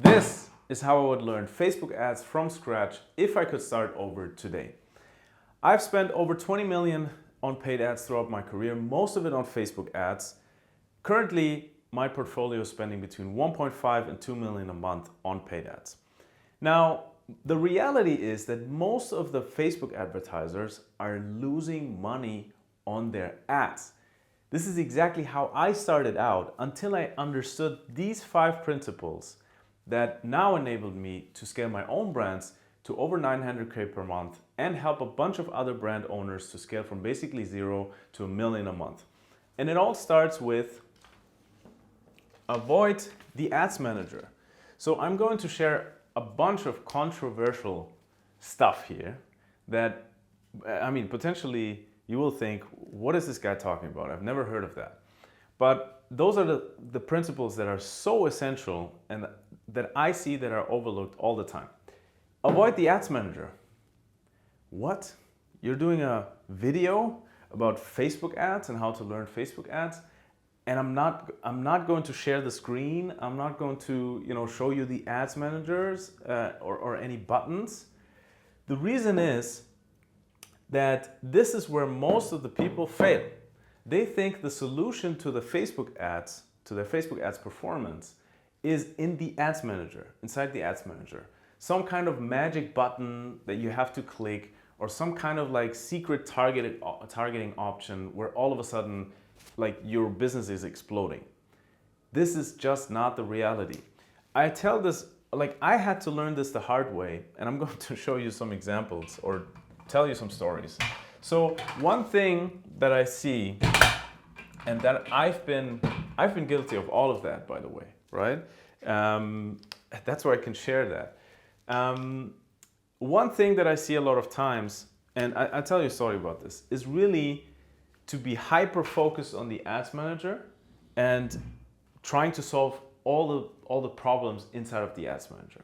This is how I would learn Facebook ads from scratch if I could start over today. I've spent over 20 million on paid ads throughout my career, most of it on Facebook ads. Currently, my portfolio is spending between 1.5 and 2 million a month on paid ads. Now, the reality is that most of the Facebook advertisers are losing money on their ads. This is exactly how I started out until I understood these 5 principles that now enabled me to scale my own brands to over 900K per month and help a bunch of other brand owners to scale from basically 0 to 1 million a month. And it all starts with avoid the ads manager. So I'm going to share a bunch of controversial stuff here that, potentially you will think, what is this guy talking about? I've never heard of that. But those are the principles that are so essential and that I see that are overlooked all the time. Avoid the ads manager. What? You're doing a video about Facebook ads and how to learn Facebook ads, and I'm not going to share the screen. I'm not going to show you the ads managers or any buttons. The reason is that this is where most of the people fail. They think the solution to the Facebook ads, to their Facebook ads performance, is in the ads manager, inside the ads manager. Some kind of magic button that you have to click, or some kind of like secret targeting option where all of a sudden like your business is exploding. This is just not the reality. I tell this, like I had to learn this the hard way, and I'm going to show you some examples or tell you some stories. So one thing that I see, and that I've been guilty of all of that, by the way, right? That's where I can share that. One thing that I see a lot of times, and I tell you a story about this, is really to be hyper focused on the ads manager and trying to solve all the problems inside of the ads manager.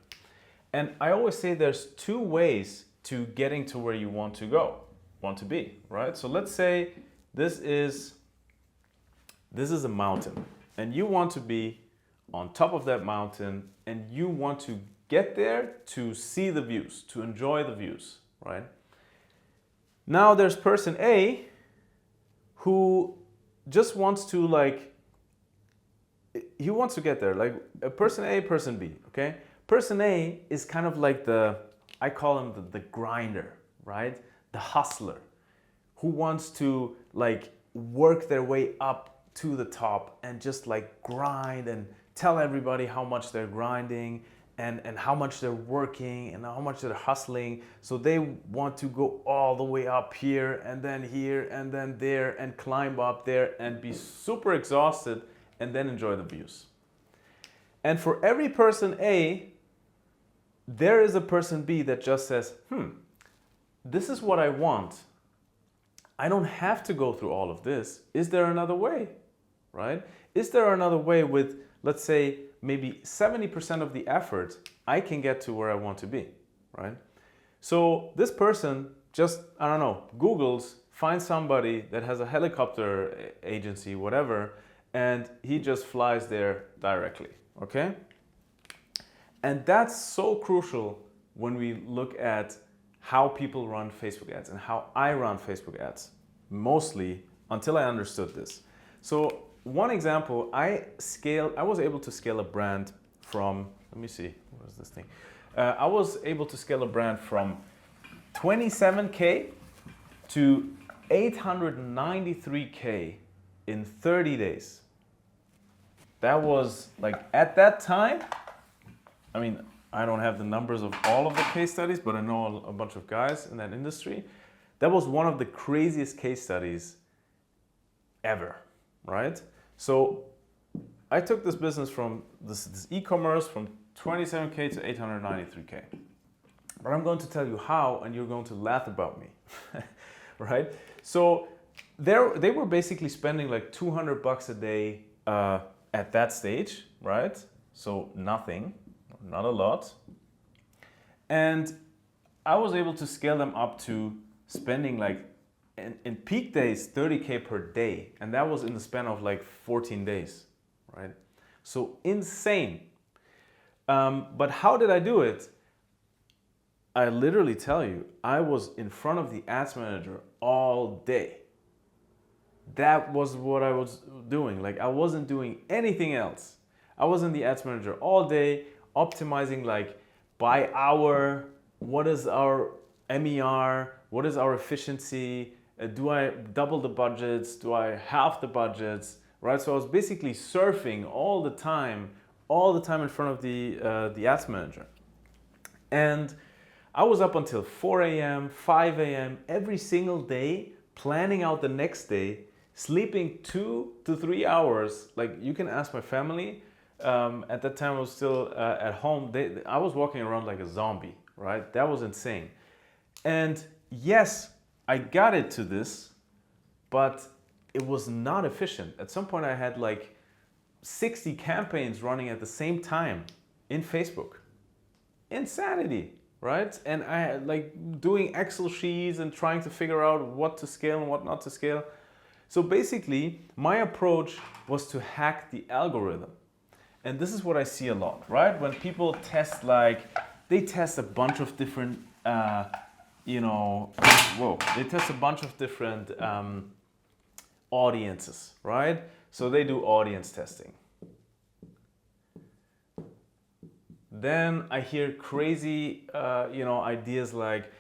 And I always say there's 2 ways to getting to where you want to be, right? So let's say this is a mountain, and you want to be on top of that mountain, and you want to get there to see the views, to enjoy the views, right? Now there's person A who just wants to he wants to get there, like a person A, person B, okay? Person A is kind of like I call him the grinder, right? The hustler who wants to like work their way up to the top and just like grind and tell everybody how much they're grinding and how much they're working and how much they're hustling. So they want to go all the way up here and then there and climb up there and be super exhausted and then enjoy the views. And for every person A, there is a person B that just says, this is what I want. I don't have to go through all of this. Is there another way, right? Is there another way with, let's say, maybe 70% of the effort, I can get to where I want to be, right? So this person just, Googles, finds somebody that has a helicopter agency, whatever, and he just flies there directly, okay? And that's so crucial when we look at how people run Facebook ads and how I run Facebook ads, mostly until I understood this. So one example, I was able to scale a brand from, let me see, what is this thing? I was able to scale a brand from 27K to 893K in 30 days. That was like, at that time, I don't have the numbers of all of the case studies, but I know a bunch of guys in that industry. That was one of the craziest case studies ever, right? So I took this business from this e-commerce from 27K to 893K. But I'm going to tell you how, and you're going to laugh about me, right? So they were basically spending like $200 a day at that stage, right? So nothing, not a lot. And I was able to scale them up to spending like in peak days 30K per day, and that was in the span of like 14 days, right? So insane. But how did I do it? I literally tell you, I was in front of the ads manager all day. That was what I was doing. Like, I wasn't doing anything else. I was in the ads manager all day, optimizing like by hour, what is our MER, what is our efficiency, do I double the budgets, do I halve the budgets, right? So I was basically surfing all the time in front of the ads manager. And I was up until 4 a.m., 5 a.m. every single day, planning out the next day, sleeping 2 to 3 hours. Like, you can ask my family. At that time I was still at home. I was walking around like a zombie, right? That was insane. And yes, I got it to this, but it was not efficient. At some point I had like 60 campaigns running at the same time in Facebook. Insanity, right? And I had like doing Excel sheets and trying to figure out what to scale and what not to scale. So basically, my approach was to hack the algorithm. And this is what I see a lot, right? When people test, they test a bunch of different, they test a bunch of different audiences, right? So they do audience testing. Then I hear crazy, ideas like,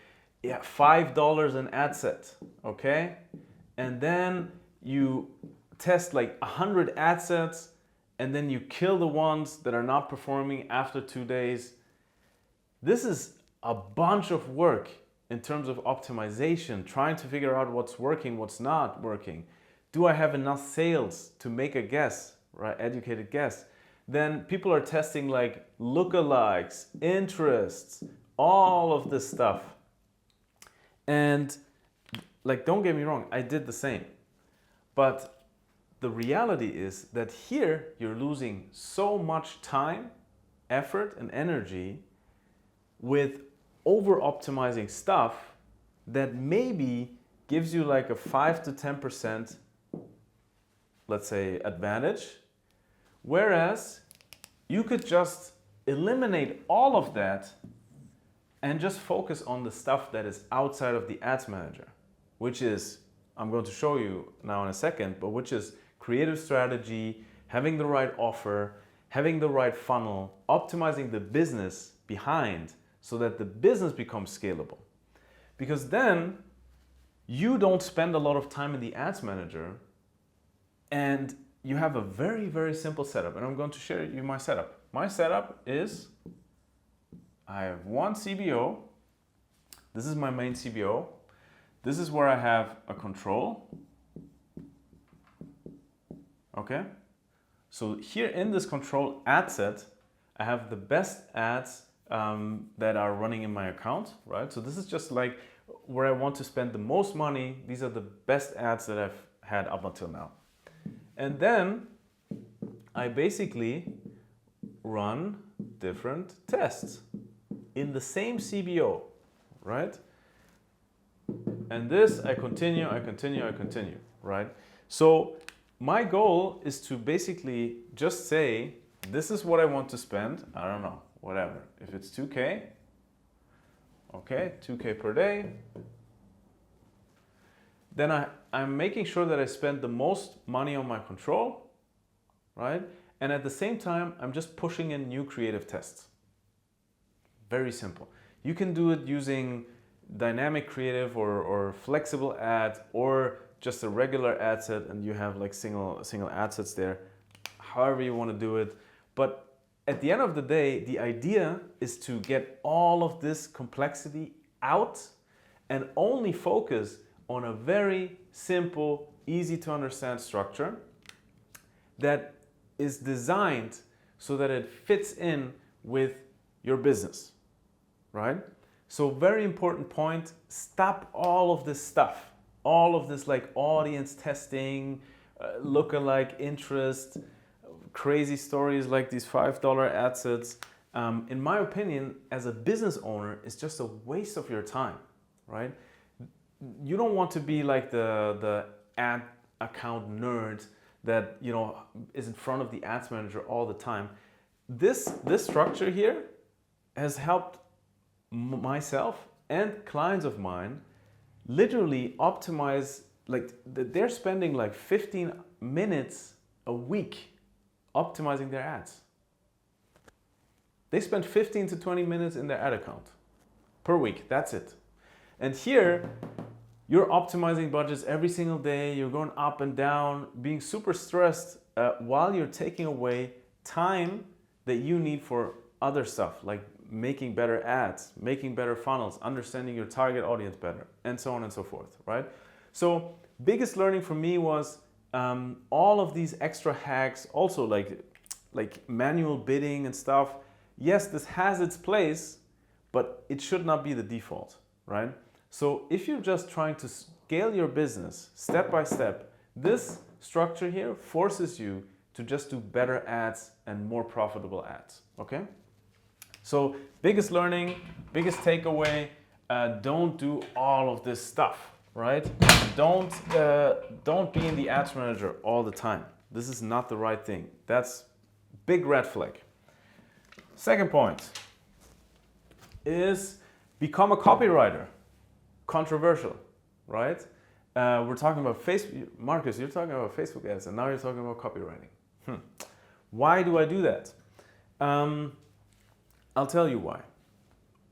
$5 an ad set, okay? And then you test like 100 ad sets, and then you kill the ones that are not performing after 2 days. This is a bunch of work in terms of optimization, trying to figure out what's working, what's not working. Do I have enough sales to make a guess, right? Educated guess. Then people are testing like lookalikes, interests, all of this stuff. And like, don't get me wrong, I did the same. But the reality is that here you're losing so much time, effort, and energy with over-optimizing stuff that maybe gives you like a 5 to 10%, let's say, advantage. Whereas you could just eliminate all of that and just focus on the stuff that is outside of the ads manager, which is, I'm going to show you now in a second, but which is creative strategy, having the right offer, having the right funnel, optimizing the business behind so that the business becomes scalable. Because then you don't spend a lot of time in the ads manager and you have a very, very simple setup. And I'm going to share you my setup. My setup is, I have one CBO. This is my main CBO. This is where I have a control. Okay, so here in this control ad set, I have the best ads that are running in my account, right? So this is just like where I want to spend the most money. These are the best ads that I've had up until now. And then I basically run different tests in the same CBO, right? And this, I continue, right? So my goal is to basically just say, this is what I want to spend. I don't know, whatever. If it's 2K, okay, 2K per day. Then I'm making sure that I spend the most money on my control, right? And at the same time, I'm just pushing in new creative tests. Very simple. You can do it using dynamic creative or flexible ads, or just a regular ad set and you have like single ad sets there, however you want to do it. But at the end of the day, the idea is to get all of this complexity out and only focus on a very simple, easy to understand structure that is designed so that it fits in with your business, right? So very important point, stop all of this stuff. All of this like audience testing, lookalike interest, crazy stories like these $5 ad sets. In my opinion, as a business owner, it's just a waste of your time, right? You don't want to be like the ad account nerd that is in front of the ads manager all the time. this structure here has helped myself and clients of mine literally optimize, like they're spending like 15 minutes a week optimizing their ads. They spend 15 to 20 minutes in their ad account per week. That's it. And here, you're optimizing budgets every single day. You're going up and down, being super stressed while you're taking away time that you need for other stuff, like making better ads, making better funnels, understanding your target audience better, and so on and so forth, right? So biggest learning for me was all of these extra hacks, also like manual bidding and stuff. Yes, this has its place, but it should not be the default, right? So if you're just trying to scale your business step by step, this structure here forces you to just do better ads and more profitable ads, okay? So biggest learning, biggest takeaway, don't do all of this stuff, right? Don't be in the ads manager all the time. This is not the right thing. That's big red flag. Second point is become a copywriter. Controversial, right? We're talking about Facebook. Marcus, you're talking about Facebook ads, and now you're talking about copywriting. Why do I do that? I'll tell you why.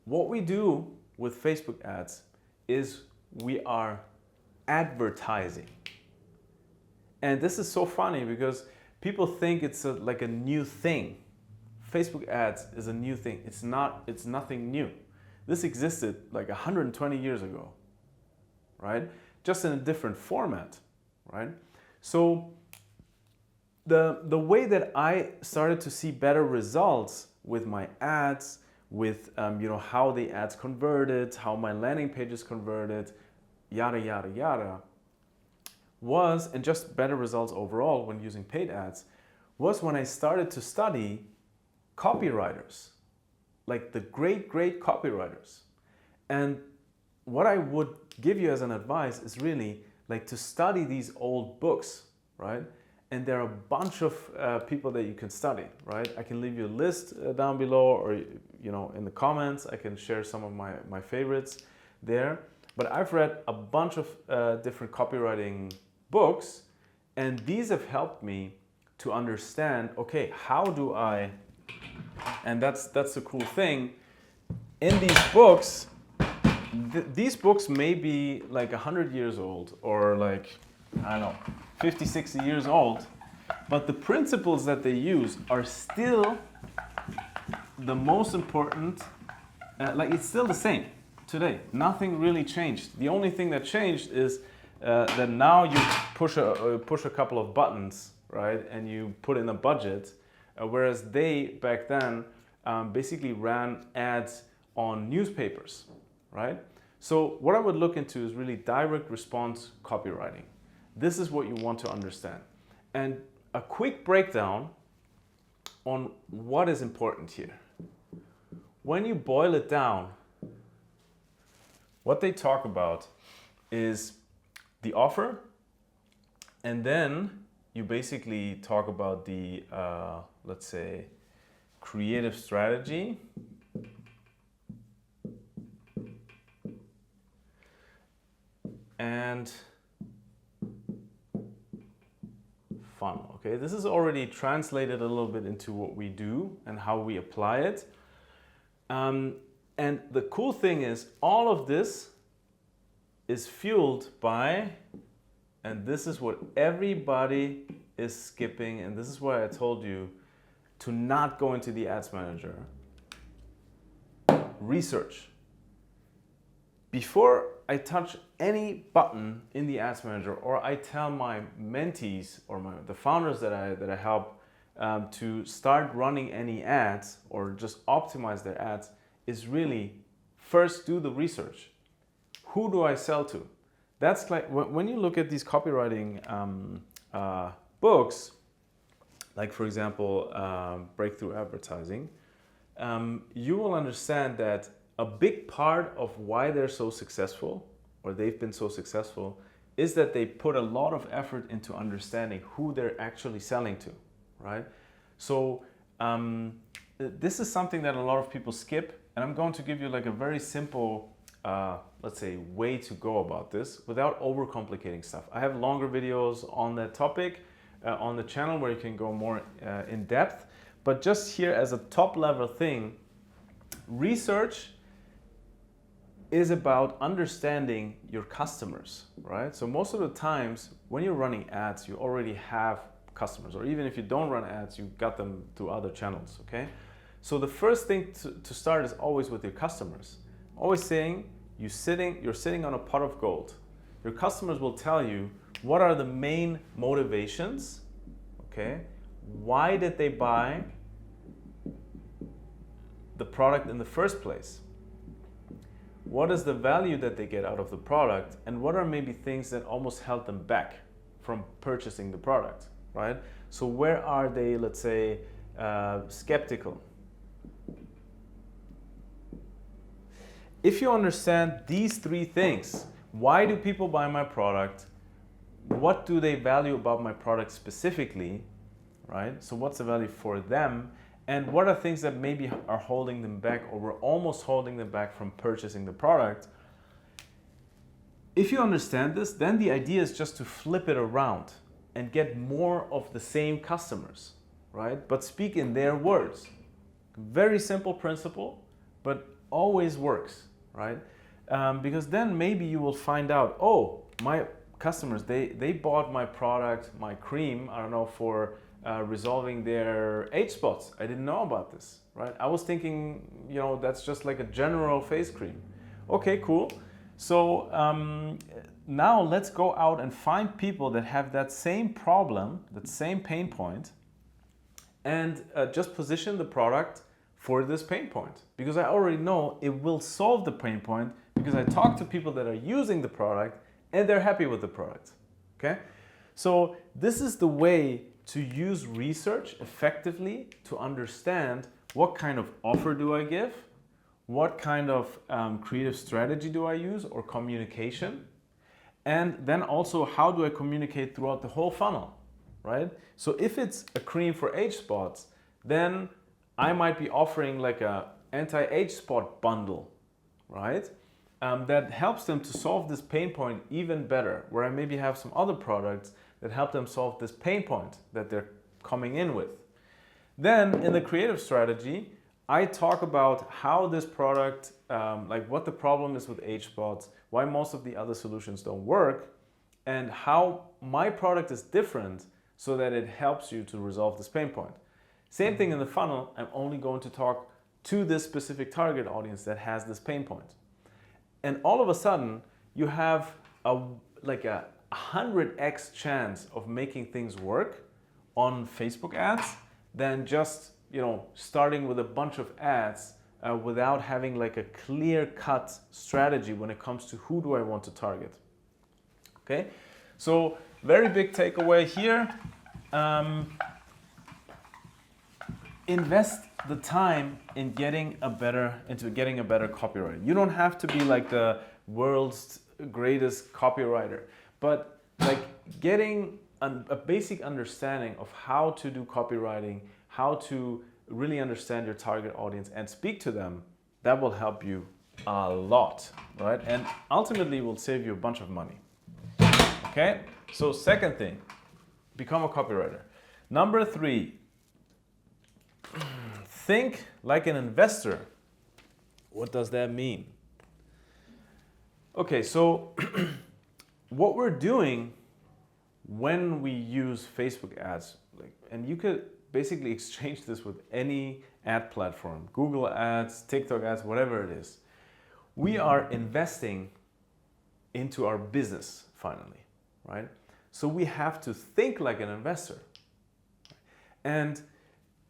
What we do with Facebook ads is we are advertising. And this is so funny because people think it's like a new thing. Facebook ads is a new thing. It's not, it's nothing new. This existed like 120 years ago, right? Just in a different format, right? So the way that I started to see better results with my ads, with how the ads converted, how my landing pages converted, yada, yada, yada, was, and just better results overall when using paid ads, was when I started to study copywriters, like the great copywriters. And what I would give you as an advice is really like to study these old books, right? And there are a bunch of people that you can study, right? I can leave you a list down below, or in the comments, I can share some of my favorites there. But I've read a bunch of different copywriting books, and these have helped me to understand, okay, how do I, and that's the cool thing, in these books, these books may be like 100 years old, or like, I don't know, 50, 60 years old, but the principles that they use are still the most important, like it's still the same today. Nothing really changed. The only thing that changed is that now you push a couple of buttons, right, and you put in a budget, whereas they back then basically ran ads on newspapers, right? So what I would look into is really direct response copywriting. This is what you want to understand. And a quick breakdown on what is important here. When you boil it down, what they talk about is the offer, and then you basically talk about the, let's say, creative strategy, and funnel. Okay, this is already translated a little bit into what we do and how we apply it. And the cool thing is all of this is fueled by, and this is what everybody is skipping, and this is why I told you to not go into the ads manager. Research. Before I touch any button in the ads manager, or I tell my mentees or the founders that I help to start running any ads or just optimize their ads, is really first do the research. Who do I sell to? That's like when you look at these copywriting books, like for example, Breakthrough Advertising, you will understand that a big part of why they're so successful, or they've been so successful, is that they put a lot of effort into understanding who they're actually selling to, right? So this is something that a lot of people skip, and I'm going to give you like a very simple, let's say, way to go about this without overcomplicating stuff. I have longer videos on that topic on the channel where you can go more in depth, but just here as a top level thing, research is about understanding your customers, right? So most of the times when you're running ads, you already have customers, or even if you don't run ads, you got them through other channels, okay? So the first thing to start is always with your customers. Always saying you're sitting on a pot of gold. Your customers will tell you what are the main motivations, okay? Why did they buy the product in the first place? What is the value that they get out of the product, and what are maybe things that almost held them back from purchasing the product, right? So where are they, let's say, skeptical? If you understand these three things, why do people buy my product? What do they value about my product specifically, right? So what's the value for them? And what are things that maybe are holding them back, or were almost holding them back from purchasing the product? If you understand this, then the idea is just to flip it around and get more of the same customers, right? But speak in their words. Very simple principle, but always works, right? Because then maybe you will find out, oh, my customers, they bought my product, my cream, I don't know, for resolving their age spots. I didn't know about this, right? I was thinking, you know, that's just like a general face cream. Okay, cool. So now let's go out and find people that have that same problem, that same pain point, and just position the product for this pain point. Because I already know it will solve the pain point, because I talk to people that are using the product and they're happy with the product, okay? So this is the way to use research effectively to understand what kind of offer do I give, what kind of creative strategy do I use, or communication, and then also how do I communicate throughout the whole funnel, right? So if it's a cream for age spots, then I might be offering like a anti-age spot bundle, right? That helps them to solve this pain point even better, where I maybe have some other products that help them solve this pain point that they're coming in with. Then in the creative strategy, I talk about how this product, like what the problem is with age spots, why most of the other solutions don't work, and how my product is different so that it helps you to resolve this pain point. Same thing in the funnel, I'm only going to talk to this specific target audience that has this pain point. And all of a sudden, you have a 100x chance of making things work on Facebook ads than just, you know, starting with a bunch of ads without having like a clear-cut strategy when it comes to who do I want to target. Okay, so very big takeaway here. Invest the time in getting a better copywriter. You don't have to be like the world's greatest copywriter, but like getting a basic understanding of how to do copywriting, how to really understand your target audience and speak to them, that will help you a lot, right? And ultimately will save you a bunch of money. Okay, so second thing, become a copywriter. Number 3, think like an investor. What does that mean? Okay, so what we're doing when we use Facebook ads, and you could basically exchange this with any ad platform, Google ads, TikTok ads, whatever it is. We are investing into our business finally, right? So we have to think like an investor. And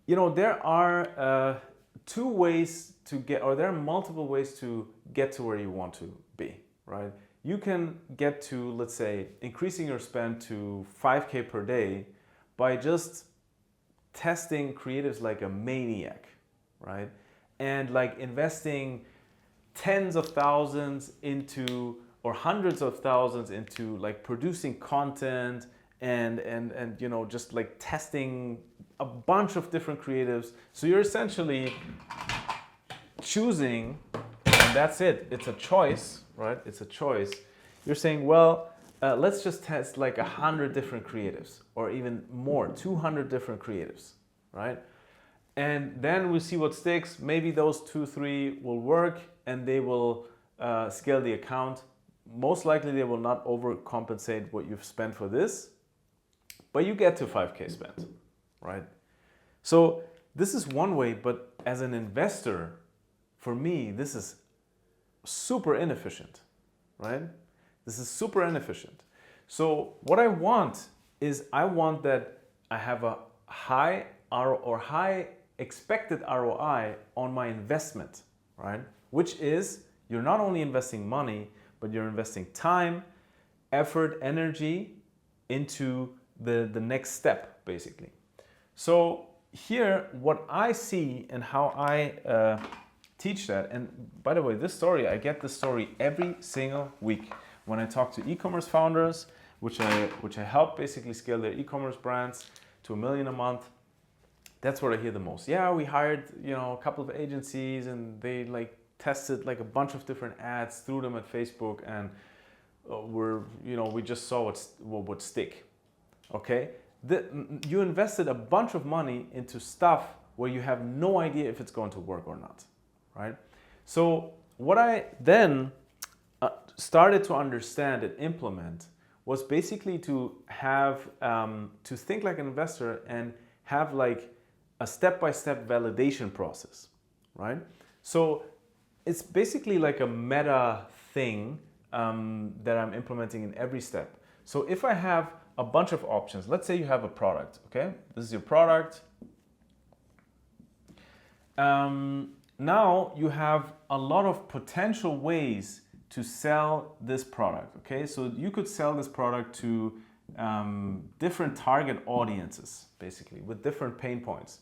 you know, there are two ways to get, or there are multiple ways to get to where you want to be, right? You can get to, let's say, increasing your spend to 5K per day by just testing creatives like a maniac, right? And like investing tens of thousands into, or hundreds of thousands into like producing content and you know, just like testing a bunch of different creatives. So you're essentially choosing, and that's it. It's a choice, right? It's a choice. You're saying, well, let's just test like 100 different creatives, or even more, 200 different creatives, right? And then we see what sticks. Maybe those 2-3 will work, and they will scale the account. Most likely they will not overcompensate what you've spent for this, but you get to 5K spent, right? So this is one way, but as an investor, for me, this is super inefficient, right? This is super inefficient. So what I want is I want that I have a high high expected ROI on my investment, right? Which is you're not only investing money, but you're investing time, effort, energy into the next step, basically. So here, what I see and how I teach that, and by the way, this story, I get this story every single week when I talk to e-commerce founders, which I help basically scale their e-commerce brands to $1 million a month. That's what I hear the most. Yeah, we hired, you know, a couple of agencies, and they like tested like a bunch of different ads, threw them at Facebook, and we just saw what would stick. Okay, you invested a bunch of money into stuff where you have no idea if it's going to work or not, right? So what I then started to understand and implement was basically to have to think like an investor and have like a step-by-step validation process, right? So it's basically like a meta thing that I'm implementing in every step. So if I have a bunch of options, let's say you have a product, okay? This is your product. Now you have a lot of potential ways to sell this product, okay? So you could sell this product to different target audiences, basically, with different pain points.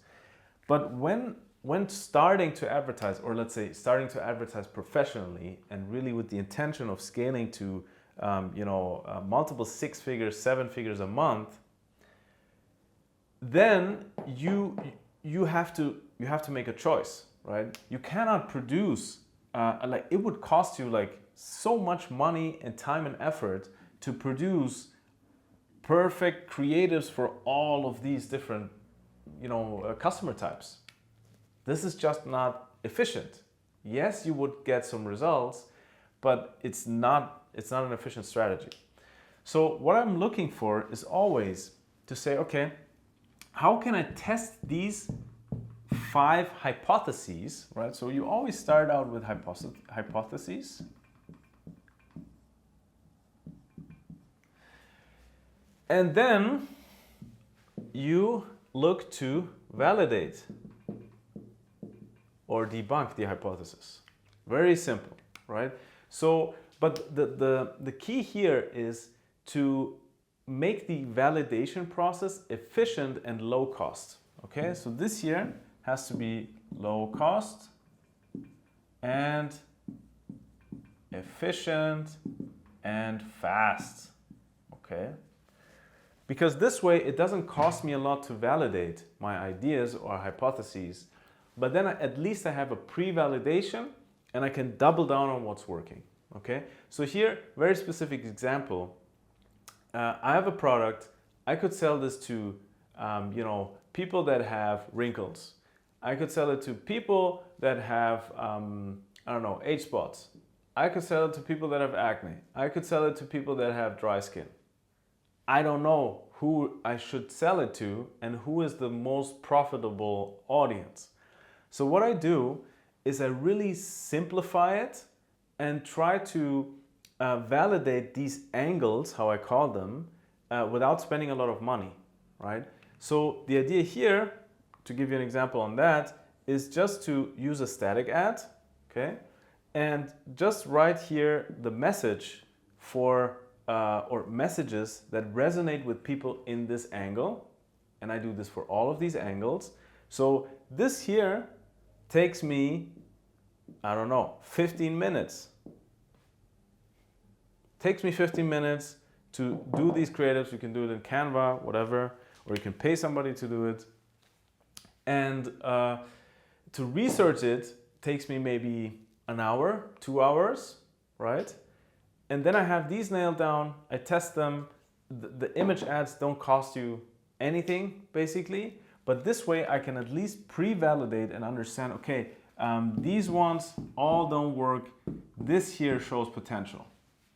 But when starting to advertise, or let's say starting to advertise professionally and really with the intention of scaling to multiple 6 figures, 7 figures a month, then you have to make a choice, right? You cannot produce like it would cost you like so much money and time and effort to produce perfect creatives for all of these different customer types. This is just not efficient. Yes, you would get some results, but it's not an efficient strategy. So what I'm looking for is always to say, okay, how can I test these 5 hypotheses, right? So you always start out with hypotheses. And then you look to validate or debunk the hypothesis. Very simple, right? So, but the key here is to make the validation process efficient and low cost. Okay, so this here has to be low cost and efficient and fast. Okay, because this way it doesn't cost me a lot to validate my ideas or hypotheses, but then at least I have a pre-validation and I can double down on what's working. Okay, so here, very specific example. I have a product. I could sell this to, people that have wrinkles. I could sell it to people that have, age spots. I could sell it to people that have acne. I could sell it to people that have dry skin. I don't know who I should sell it to and who is the most profitable audience. So what I do is I really simplify it and try to validate these angles, how I call them, without spending a lot of money, right? So the idea here, to give you an example on that, is just to use a static ad, okay? And just write here the message for, or messages that resonate with people in this angle. And I do this for all of these angles. So this here takes me, 15 minutes. Takes me 15 minutes to do these creatives. You can do it in Canva, whatever, or you can pay somebody to do it. And to research it takes me maybe an hour, 2 hours, right? And then I have these nailed down, I test them. The image ads don't cost you anything, basically. But this way I can at least pre-validate and understand, okay, these ones all don't work. This here shows potential,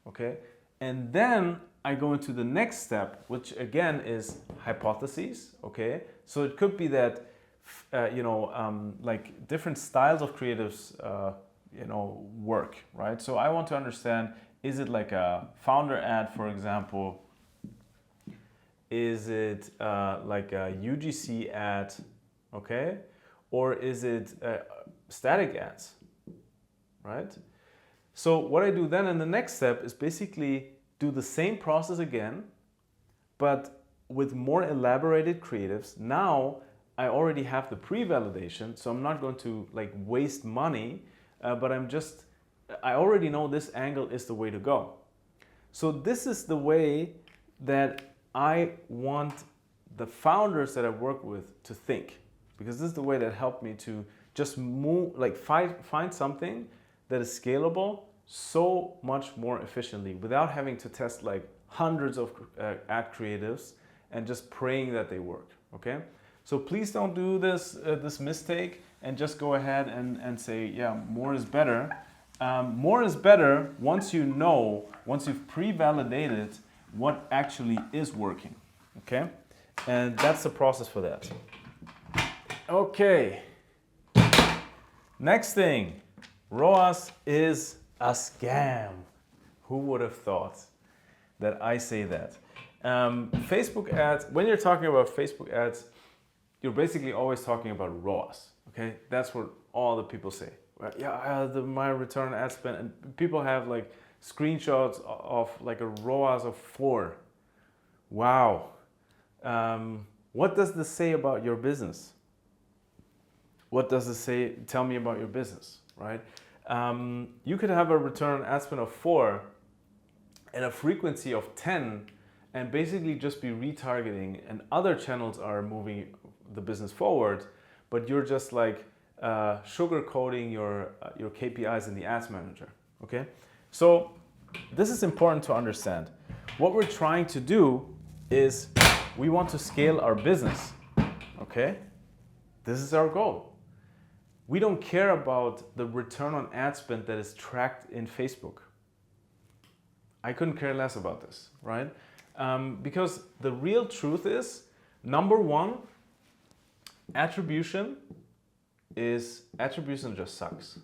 okay? And then I go into the next step, which again is hypotheses, okay? So it could be that, like different styles of creatives, work, right? So I want to understand, is it like a founder ad, for example? Is it like a UGC ad, okay? Or is it static ads, right? So what I do then in the next step is basically do the same process again, but with more elaborated creatives. Now I already have the pre-validation, so I'm not going to like waste money, but I already know this angle is the way to go. So this is the way that I want the founders that I work with to think, because this is the way that helped me to just move, like find something that is scalable so much more efficiently without having to test like hundreds of ad creatives and just praying that they work, okay? So please don't do this mistake and just go ahead and say, yeah, more is better. More is better once you've pre-validated what actually is working, okay? And that's the process for that. Okay, next thing, ROAS is a scam. Who would have thought that I say that? Facebook ads, when you're talking about Facebook ads, you're basically always talking about ROAS, okay? That's what all the people say. Yeah, my return on ad spend, and people have like screenshots of like a ROAS of 4. Wow. What does this say about your business? What does this tell me about your business, right? You could have a return on ad spend of 4 and a frequency of 10 and basically just be retargeting, and other channels are moving the business forward, but you're just like sugarcoating your KPIs in the ads manager, okay? So this is important to understand. What we're trying to do is we want to scale our business, okay? This is our goal. We don't care about the return on ad spend that is tracked in Facebook. I couldn't care less about this, right? Because the real truth is, number one, attribution just sucks.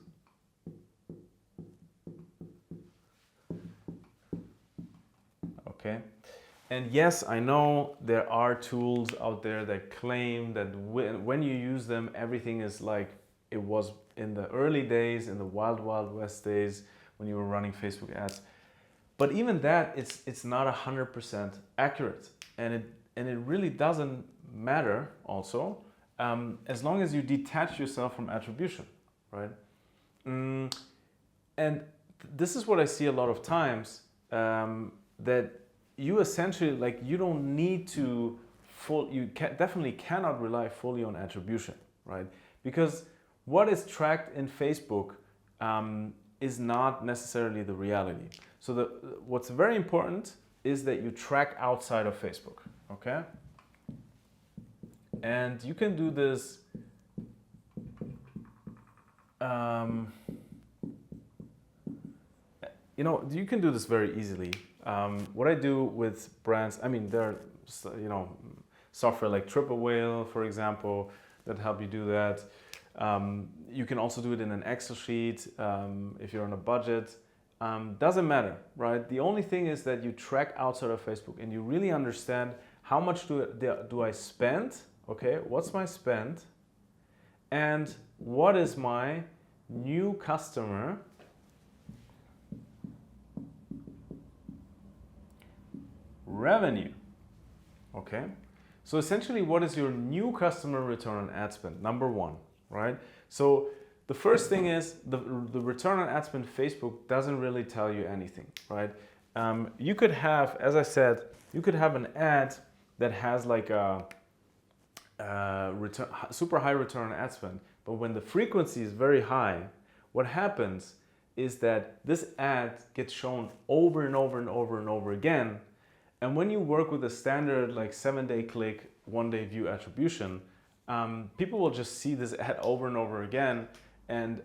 Okay? And yes, I know there are tools out there that claim that when you use them, everything is like it was in the early days, in the wild, wild west days when you were running Facebook ads. But even that, it's not 100% accurate. And it really doesn't matter also, as long as you detach yourself from attribution, right? And this is what I see a lot of times, that you essentially, like, you don't need to definitely cannot rely fully on attribution, right? Because what is tracked in Facebook is not necessarily the reality. So what's very important is that you track outside of Facebook, okay? And you can do this, you can do this very easily. What I do with brands, I mean, there are, software like Triple Whale, for example, that help you do that. You can also do it in an Excel sheet if you're on a budget. Doesn't matter, right? The only thing is that you track outside of Facebook and you really understand how much do I spend, okay? What's my spend? And what is my new customer revenue, okay? So essentially, what is your new customer return on ad spend? Number one, right? So the first thing is the return on ad spend Facebook doesn't really tell you anything, right? you could have, as I said, you could have an ad that has like a super high return on ad spend, but when the frequency is very high, what happens is that this ad gets shown over and over and over and over again. And when you work with a standard like 7-day click, 1-day view attribution, people will just see this ad over and over again, and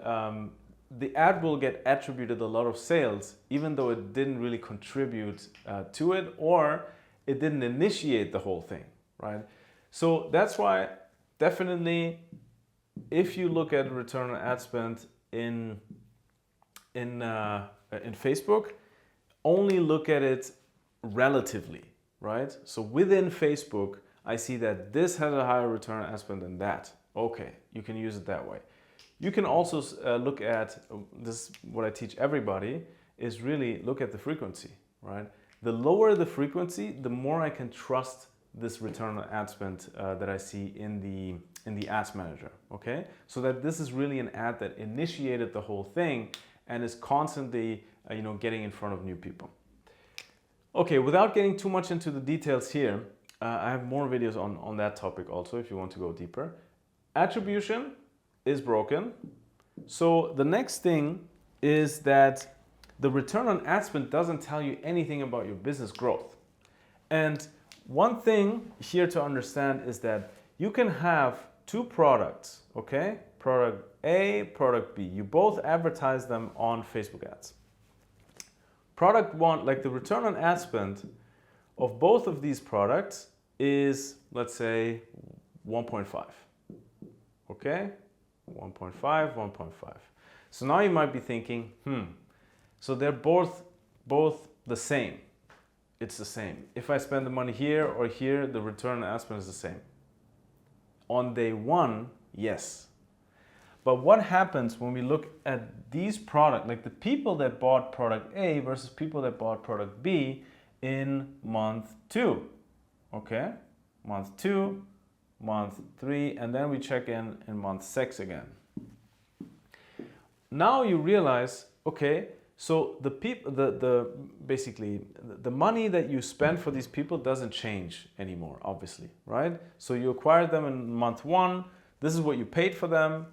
the ad will get attributed a lot of sales, even though it didn't really contribute to it, or it didn't initiate the whole thing, right? So that's why definitely, if you look at return on ad spend in Facebook, only look at it relatively, right? So within Facebook, I see that this has a higher return on ad spend than that. Okay, you can use it that way. You can also look at this. What I teach everybody is really look at the frequency, right? The lower the frequency, the more I can trust this return on ad spend that I see in the ads manager. Okay, so that this is really an ad that initiated the whole thing and is constantly, getting in front of new people. Okay, without getting too much into the details here, I have more videos on that topic also if you want to go deeper. Attribution is broken. So the next thing is that the return on ad spend doesn't tell you anything about your business growth. And one thing here to understand is that you can have two products, okay? Product A, product B. You both advertise them on Facebook ads. Product one, like the return on ad spend of both of these products is, let's say, 1.5. Okay? 1.5, 1.5. So now you might be thinking, so they're both the same. It's the same. If I spend the money here or here, the return on ad spend is the same. On day one, yes. But what happens when we look at these products, like the people that bought product A versus people that bought product B in month 2? Okay, month 2, month 3, and then we check in month 6 again. Now you realize, okay, so the people, basically the money that you spend for these people doesn't change anymore, obviously, right? So you acquired them in month 1. This is what you paid for them.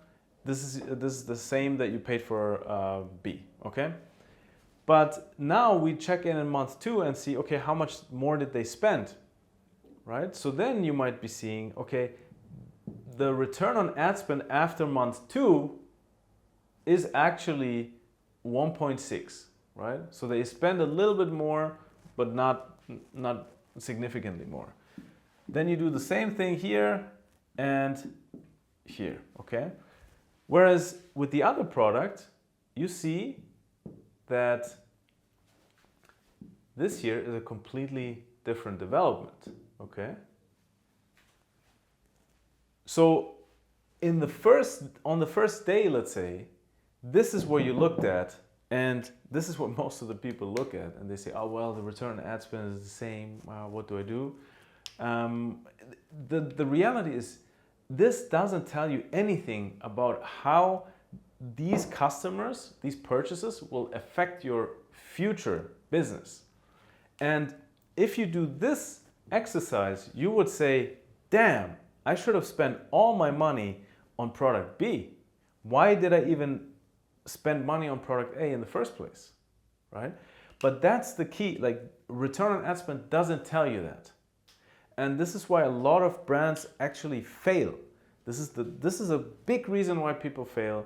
This is the same that you paid for B, okay? But now we check in month 2 and see, okay, how much more did they spend, right? So then you might be seeing, okay, the return on ad spend after month 2 is actually 1.6, right? So they spend a little bit more, but not significantly more. Then you do the same thing here and here, okay? Whereas with the other product, you see that this here is a completely different development, okay? So on the first day, let's say, this is what you looked at, and this is what most of the people look at, and they say, oh, well, the return on ad spend is the same, what do I do? The reality is, this doesn't tell you anything about how these customers, these purchases will affect your future business. And if you do this exercise, you would say, damn, I should have spent all my money on product B. Why did I even spend money on product A in the first place, right? But that's the key, like return on ad spend doesn't tell you that. And this is why a lot of brands actually fail. This is a big reason why people fail,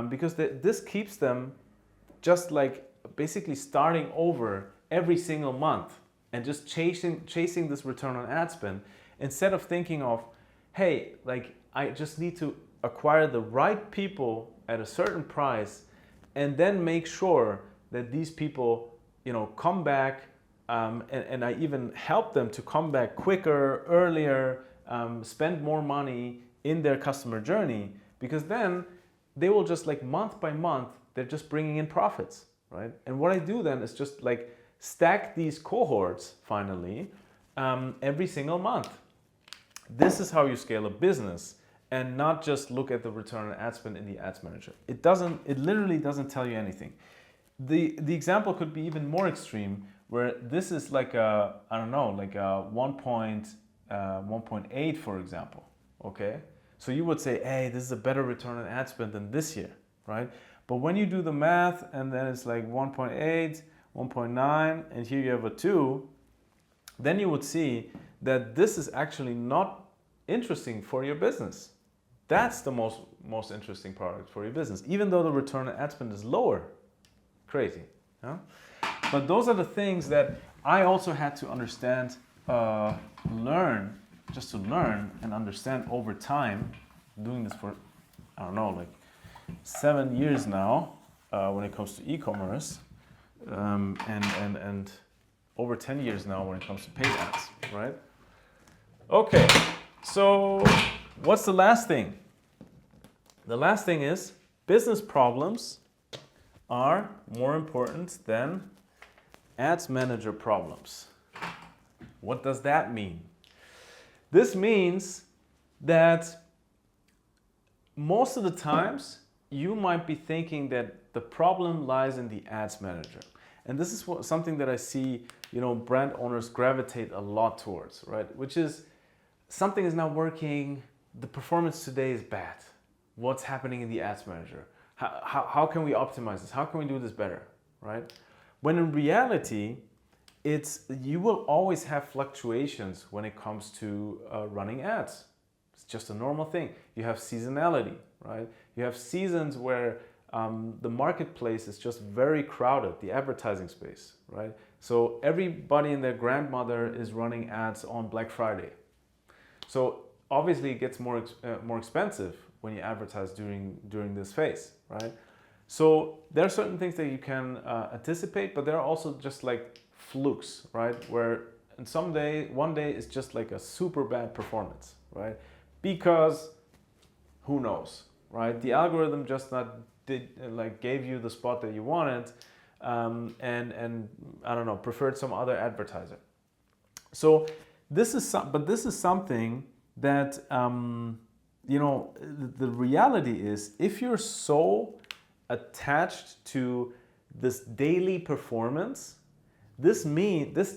because this keeps them just like basically starting over every single month and just chasing this return on ad spend instead of thinking of, hey, like I just need to acquire the right people at a certain price and then make sure that these people, come back, and I even help them to come back quicker, earlier, spend more money in their customer journey, because then they will just like month by month, they're just bringing in profits, right? And what I do then is just like stack these cohorts finally every single month. This is how you scale a business, and not just look at the return on ad spend in the ads manager. It literally doesn't tell you anything. The example could be even more extreme, where this is like a, I don't know, like a 1.8, for example, okay? So you would say, hey, this is a better return on ad spend than this year, right? But when you do the math and then it's like 1.8, 1.9, and here you have a 2, then you would see that this is actually not interesting for your business. That's the most interesting product for your business, even though the return on ad spend is lower. Crazy, huh? But those are the things that I also had to understand, learn and understand over time, doing this for, I don't know, like 7 years now, when it comes to e-commerce, and over 10 years now when it comes to paid ads, right? Okay, so what's the last thing? The last thing is business problems are more important than ads manager problems. What does that mean? This means that most of the times you might be thinking that the problem lies in the ads manager. And this is something that I see, brand owners gravitate a lot towards, right? Which is something is not working, the performance today is bad. What's happening in the ads manager? How can we optimize this? How can we do this better, right? When in reality, you will always have fluctuations when it comes to running ads. It's just a normal thing. You have seasonality, right? You have seasons where the marketplace is just very crowded, the advertising space, right? So everybody and their grandmother is running ads on Black Friday. So obviously it gets more expensive when you advertise during this phase, right? So there are certain things that you can anticipate, but there are also just like flukes, right? Where one day is just like a super bad performance, right? Because who knows, right? The algorithm just gave you the spot that you wanted, and I don't know, preferred some other advertiser. So this is something that the reality is, if you're so attached to this daily performance, this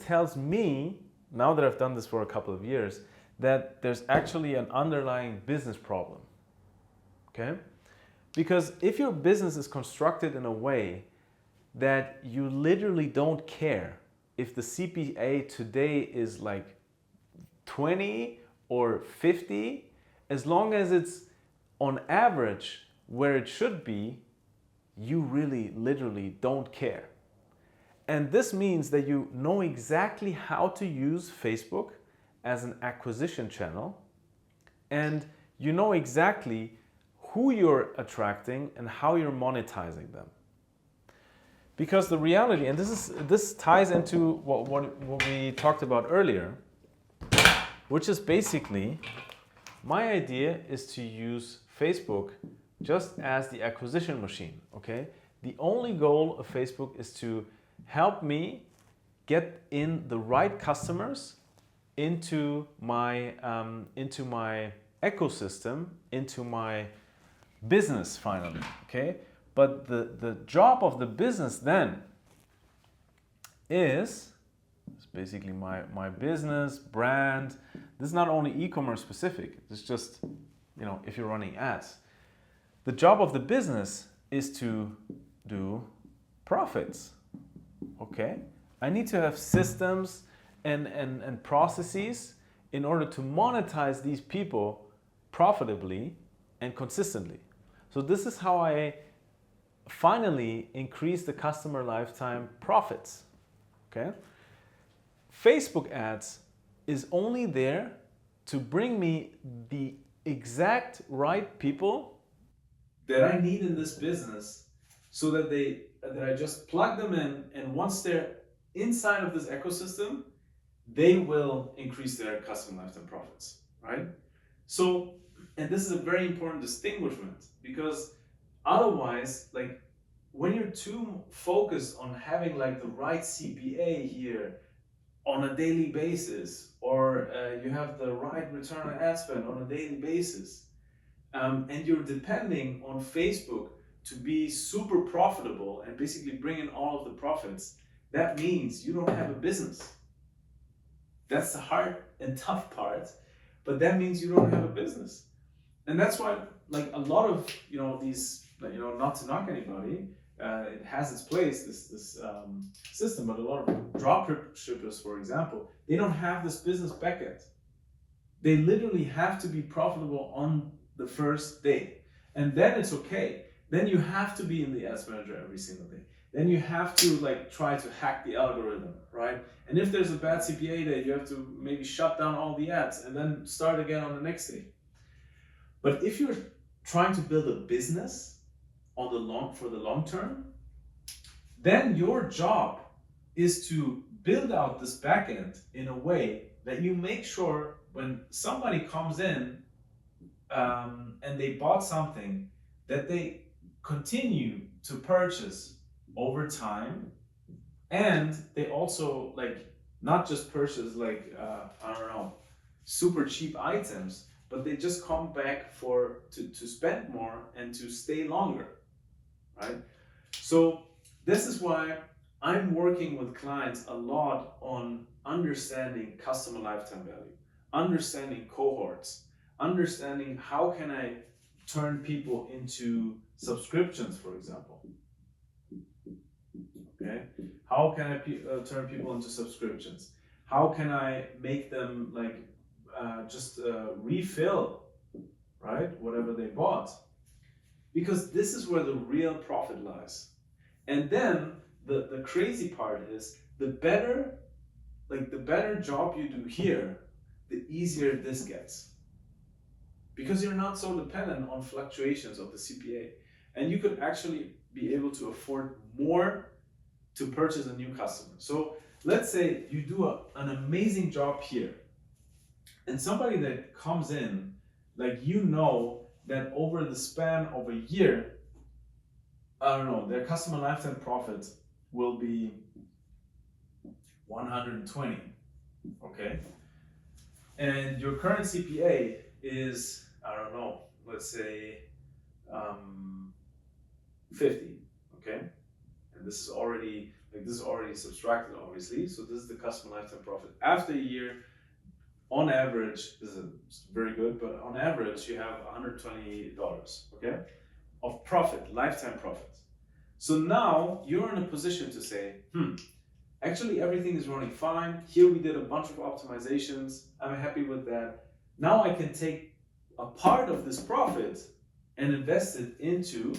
tells me, now that I've done this for a couple of years, that there's actually an underlying business problem. Okay? Because if your business is constructed in a way that you literally don't care if the CPA today is like 20 or 50, as long as it's on average where it should be, you really literally don't care. And this means that you know exactly how to use Facebook as an acquisition channel, and you know exactly who you're attracting and how you're monetizing them. Because the reality, and this ties into what we talked about earlier, which is basically, my idea is to use Facebook just as the acquisition machine, okay? The only goal of Facebook is to help me get in the right customers into my ecosystem, into my business finally, okay? But the job of the business then is basically my business, brand. This is not only e-commerce specific, it's just, if you're running ads. The job of the business is to do profits, okay? I need to have systems and processes in order to monetize these people profitably and consistently. So this is how I finally increase the customer lifetime profits, okay? Facebook ads is only there to bring me the exact right people that I need in this business, so that I just plug them in, and once they're inside of this ecosystem, they will increase their customer lifetime profits, right? So, and this is a very important distinguishment, because otherwise, like, when you're too focused on having like the right CPA here on a daily basis, or you have the right return on ad spend on a daily basis, and you're depending on Facebook to be super profitable and basically bring in all of the profits, that means you don't have a business. That's the hard and tough part, but that means you don't have a business. And that's why, like, a lot of, these, not to knock anybody, it has its place, this system, but a lot of drop shippers, for example, they don't have this business backend. They literally have to be profitable on the first day. And then it's okay. Then you have to be in the ads manager every single day. Then you have to like try to hack the algorithm, right? And if there's a bad CPA day, you have to maybe shut down all the ads and then start again on the next day. But if you're trying to build a business for the long term, then your job is to build out this backend in a way that you make sure when somebody comes in and they bought something, that they continue to purchase over time, and they also like not just purchase like super cheap items, but they just come back to spend more and to stay longer, right? So this is why I'm working with clients a lot on understanding customer lifetime value, understanding cohorts, understanding how can I turn people into subscriptions, for example. Okay, how can I turn people into subscriptions? How can I make them like just refill, right, whatever they bought? Because this is where the real profit lies. And then the crazy part is the better job you do here, the easier this gets. Because you're not so dependent on fluctuations of the CPA. And you could actually be able to afford more to purchase a new customer. So let's say you do an amazing job here, and somebody that comes in, like that over the span of a year, their customer lifetime profit will be 120, okay? And your current CPA is, let's say 50, okay? And this is already subtracted, obviously. So this is the customer lifetime profit. After a year, on average, this is very good, but on average, you have $120, okay, of profit, lifetime profit. So now you're in a position to say, actually everything is running fine. Here we did a bunch of optimizations. I'm happy with that. Now I can take a part of this profit and invest it into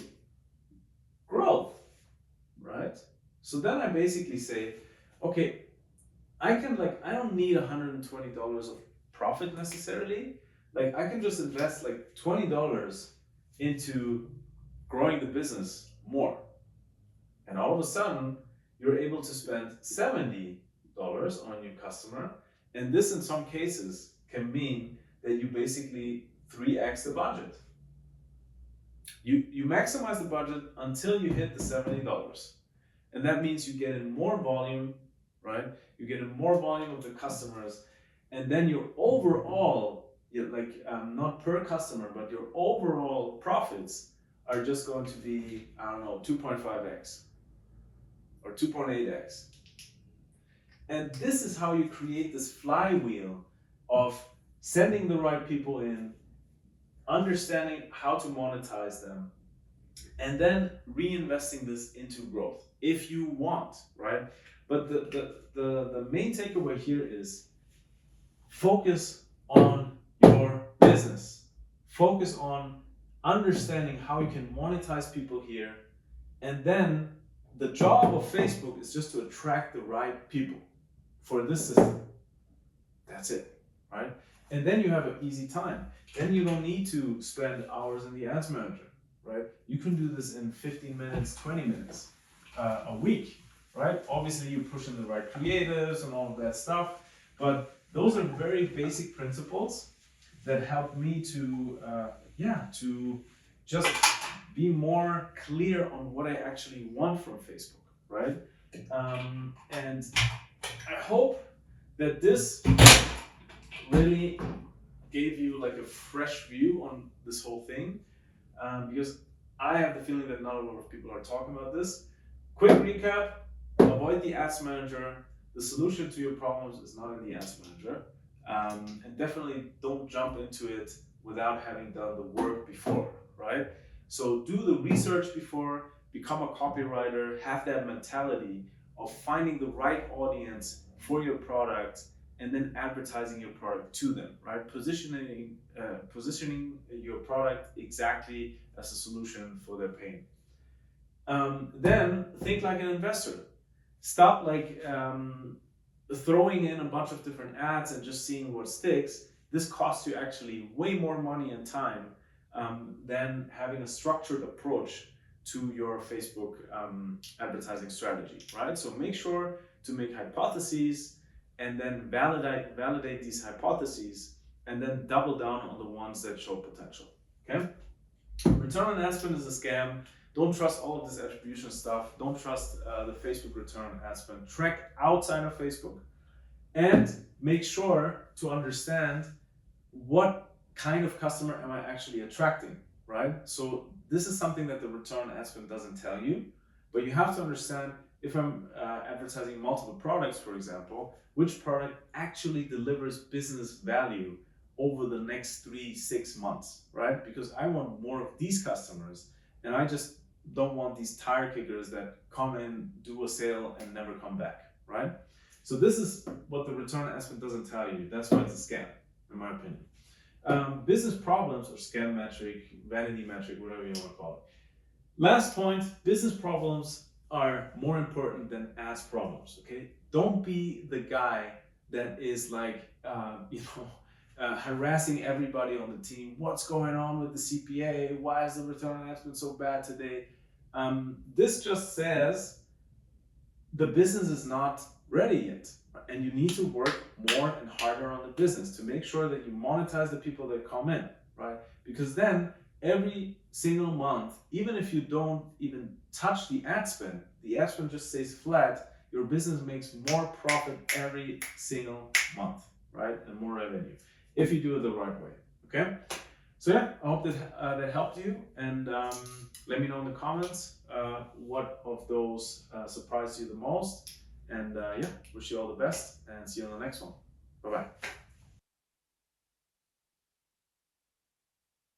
growth, right? So then I basically say, okay, I don't need $120 of profit necessarily. Like I can just invest like $20 into growing the business more. And all of a sudden, you're able to spend $70 on a new customer. And this in some cases can mean that you basically 3x the budget. You maximize the budget until you hit the $70. And that means you get in more volume, right? You get in more volume of the customers, and then your overall, not per customer, but your overall profits are just going to be, 2.5x or 2.8x. And this is how you create this flywheel of sending the right people in, understanding how to monetize them, and then reinvesting this into growth if you want, right? But the main takeaway here is focus on your business. Focus on understanding how you can monetize people here. And then the job of Facebook is just to attract the right people for this system. That's it, right? And then you have an easy time. Then you don't need to spend hours in the ads manager, right? You can do this in 15 minutes, 20 minutes a week, right? Obviously you push in the right creatives and all of that stuff, but those are very basic principles that help me to just be more clear on what I actually want from Facebook, right? And I hope that this really gave you like a fresh view on this whole thing, because I have the feeling that not a lot of people are talking about this. Quick recap, avoid the ads manager. The solution to your problems is not in the ads manager. And definitely don't jump into it without having done the work before, right? So do the research before, become a copywriter, have that mentality of finding the right audience for your product and then advertising your product to them, right? Positioning your product exactly as a solution for their pain. Then think like an investor. Stop throwing in a bunch of different ads and just seeing what sticks. This costs you actually way more money and time than having a structured approach to your Facebook advertising strategy, right? So make sure to make hypotheses and then validate these hypotheses and then double down on the ones that show potential, okay? Return on ad spend is a scam. Don't trust all of this attribution stuff. Don't trust the Facebook return on ad spend. Track outside of Facebook and make sure to understand what kind of customer am I actually attracting, right? So this is something that the return on ad spend doesn't tell you, but you have to understand if I'm advertising multiple products, for example, which product actually delivers business value over the next 3-6 months, right? Because I want more of these customers and I just don't want these tire kickers that come in, do a sale and never come back, right? So this is what the return on ad spend doesn't tell you. That's why it's a scam, in my opinion. Business problems or scam metric, vanity metric, whatever you want to call it. Last point, business problems are more important than ads problems, okay? Don't be the guy that is like, harassing everybody on the team. What's going on with the CPA? Why is the return on ad spend so bad today? This just says the business is not ready yet, and you need to work more and harder on the business to make sure that you monetize the people that come in, right? Because then every single month, even if you don't even touch the ad spend just stays flat, your business makes more profit every single month, right? And more revenue if you do it the right way, okay? So yeah, I hope that helped you, and let me know in the comments what of those surprised you the most, and yeah, wish you all the best and see you on the next one. Bye-bye.